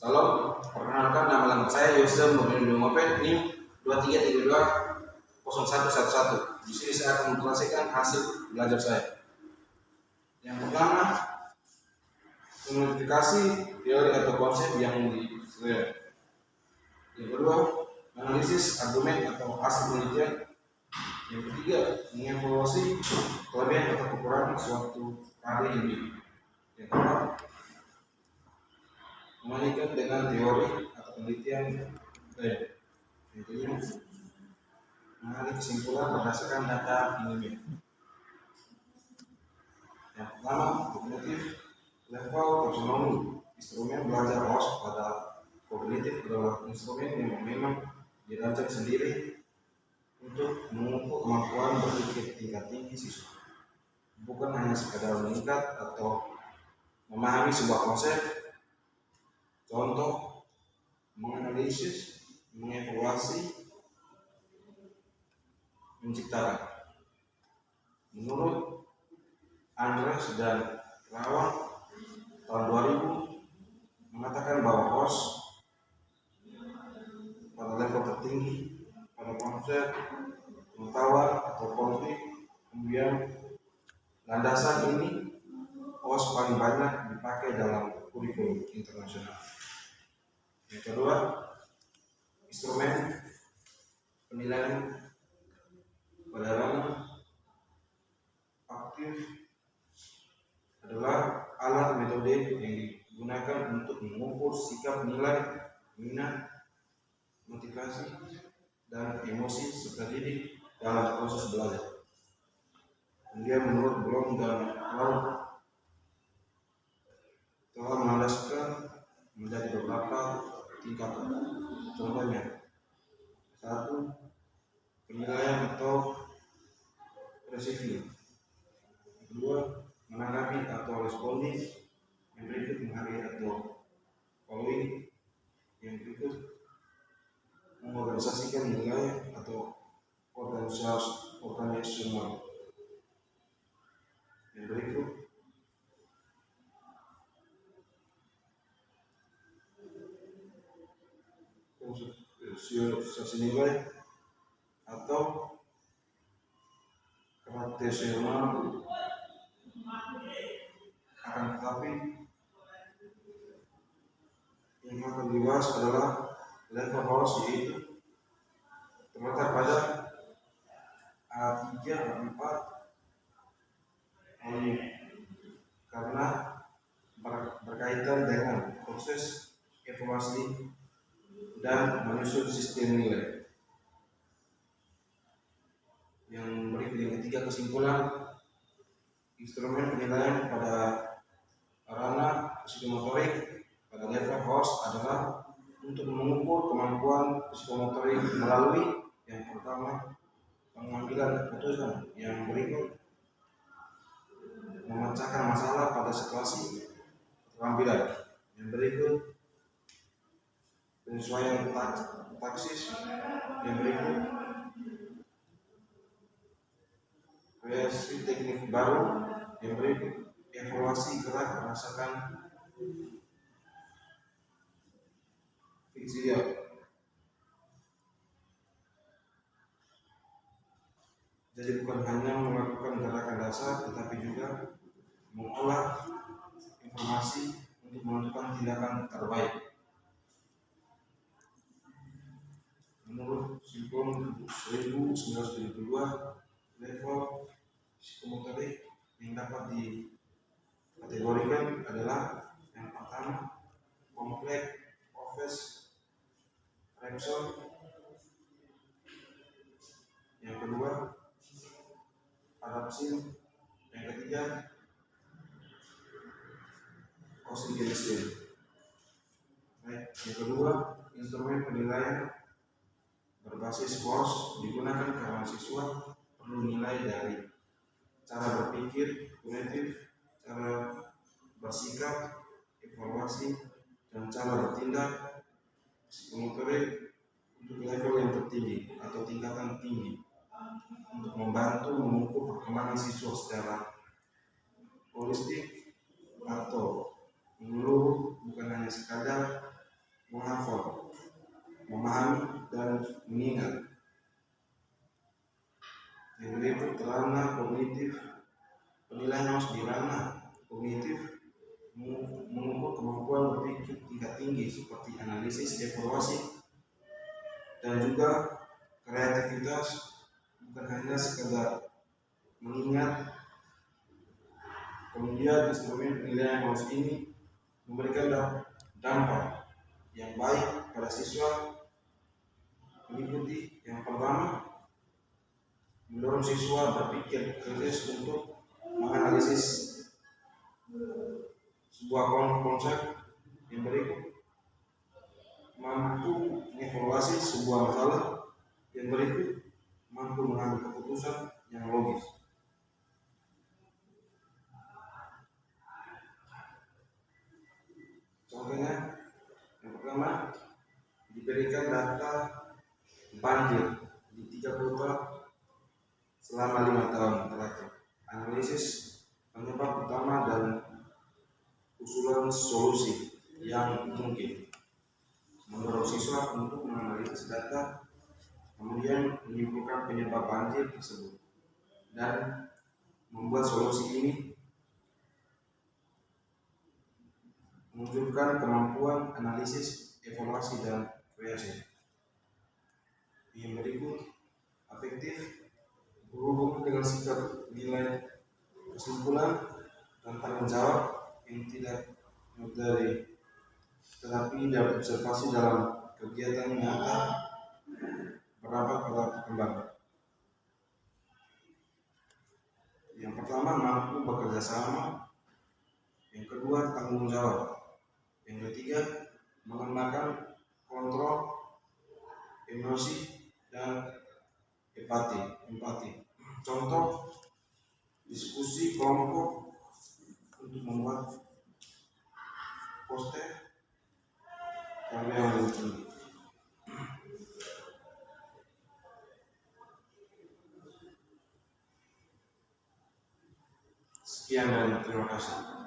Salam, perkenalkan nama lengkap saya Yusuf Murni Moped NIM 23320111. Di sini saya akan mengklasikan hasil belajar saya. Yang pertama, modifikasi teori atau konsep yang disusun. Yang kedua, analisis argumen atau hasil penelitian. Yang ketiga, mengevaluasi kelebihan atau kekurangan suatu karya ilmiah. Yang keempat, membandingkan dengan teori atau penelitian. Yang kelima, mengambil kesimpulan berdasarkan data ilmiah. Yang pertama, kognitif level taksonomi. Instrumen belajar HOS pada kognitif adalah instrumen yang memang dirancang sendiri untuk mengukur kemampuan berpikir tingkat tinggi siswa, bukan hanya sekadar meningkat atau memahami sebuah konsep. Contoh, menganalisis, mengevaluasi, menciptakan. Menurut Andres dan Rawan tahun 2000 mengatakan bahwa HOS pada level tertinggi pada konsep pengetahuan atau konflik. Kemudian landasan ini HOS paling banyak dipakai dalam kurikulum internasional. Yang kedua, instrumen penilaian pada ranah aktif adalah alat metode yang digunakan untuk mengukur sikap, nilai, minat, motivasi, dan emosi serta didik dalam proses belajar. Kemudian menurut Blom dan Clark telah melandaskan menjadi beberapa tingkatan. Contohnya, 1. Penilaian atau receiving. 2. Menanggapi atau responding. Yang berikut menghargai atau following. Yang berikut mengorganisasikan nilai atau organisasional. Yang berikut konsentrasi nilai atau kartesional. Akan tetapi yang akan dibahas adalah level HOS, yaitu terletak pada A3 dan A4 karena berkaitan dengan proses evaluasi dan menyusun sistem nilai. Yang berikut yang ketiga, kesimpulan instrumen penilaian pada ranah psikomotorik pada level HOS adalah untuk mengukur kemampuan psikomotorik melalui yang pertama, pengambilan keputusan. Yang berikut, memecahkan masalah pada situasi keterampilan. Yang berikut, penyesuaian taksis. Yang berikut, kreasi teknik baru. Yang berikut, evaluasi gerak berdasarkan visual. Jadi bukan hanya melakukan gerakan dasar, tetapi juga mengolah informasi untuk menentukan tindakan terbaik. Menurut Simpon 1972, level psikomotorik yang dapat dikategorikan adalah yang pertama, kompleks office Repson. Yang kedua, adapsin. Yang ketiga, ossigenation. Yang kedua, instrumen penilaian berbasis HOS digunakan karena siswa perlu nilai dari cara berpikir, kognitif, cara bersikap, evaluasi, dan cara bertindak psikomotorik untuk level yang tertinggi atau tingkatan tinggi, untuk membantu mengukur perkembangan siswa secara holistik atau menyeluruh, bukan hanya sekadar dan mengingat. Yang berikut ranah kognitif. Penilaian harus di ranah kognitif mengukur kemampuan berpikir tingkat tinggi seperti analisis, evaluasi, dan juga kreativitas, bukan hanya sekedar mengingat. Kemudian instrumen penilaian harus ini memberikan dampak yang baik pada siswa. Mengikuti yang pertama, mendorong siswa berpikir kritis untuk menganalisis sebuah konsep. Yang berikut, mampu mengevaluasi sebuah masalah. Yang berikut, mampu mengambil keputusan yang logis. Contohnya, yang pertama, diberikan data banjir di 3 kota selama 5 tahun terakhir. Analisis penyebab utama dan usulan solusi yang mungkin. Mendorong siswa untuk menganalisis data, kemudian menyimpulkan penyebab banjir tersebut dan membuat solusi ini. Menunjukkan kemampuan analisis, evaluasi, dan kreasi. Yang berikut, afektif berhubung dengan sikap nilai kesimpulan dan tanggung jawab yang tidak materi, tetapi dapat observasi dalam kegiatan nyata berdampak pada perkembangan. Yang pertama, mampu bekerja sama. Yang kedua, tanggung jawab. Yang ketiga, mengembangkan kontrol emosi dan empati. Contoh, diskusi kelompok untuk membuat poster karya yang lucu. Sekian dan terima kasih.